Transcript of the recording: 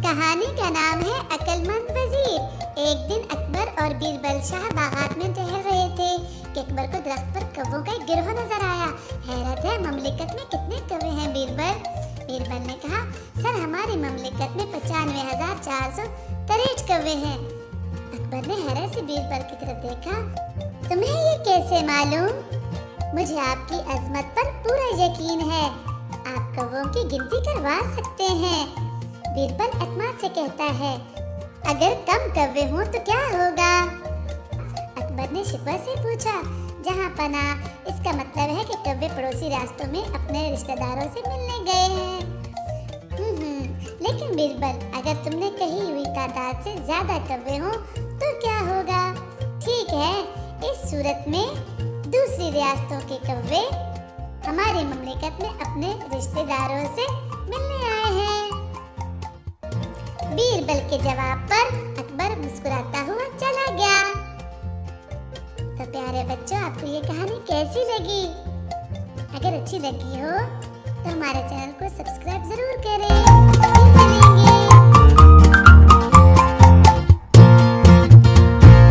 कहानी का नाम है अक्लमंद वजीर। एक दिन अकबर और बीरबल शाह बागात में टहल रहे थे कि अकबर को दरख्त पर कौवों का एक गिरोह नजर आया। हैरत है, ममलिकत में कितने कौवे हैं बीरबल ने कहा, सर हमारी ममलिकत में 95,463 कौवे हैं। अकबर ने हैरत से बीरबल की तरफ देखा। तुम्हें ये कैसे मालूम? मुझे आपकी अजमत पर पूरा यकीन है, आप कौवों की गिनती करवा सकते हैं। बीरबल एतमाद से कहता है, अगर कम कौवे हों तो क्या होगा? अकबर ने शिकवा से पूछा, जहाँ पना, इसका मतलब है कि कौवे पड़ोसी रास्तों में अपने रिश्तेदारों से मिलने गए हैं। लेकिन बीरबल, अगर तुमने कही हुई तादाद से ज्यादा कौवे हों तो क्या होगा? ठीक है, इस सूरत में दूसरी रियासतों के कौवे हमारी ममलिकत में अपने रिश्तेदारों से मिलने आए हैं। बीरबल के जवाब पर अकबर मुस्कुराता हुआ चला गया। तो प्यारे बच्चों, आपको ये कहानी कैसी लगी? अगर अच्छी लगी हो तो हमारे चैनल को सब्सक्राइब जरूर करें।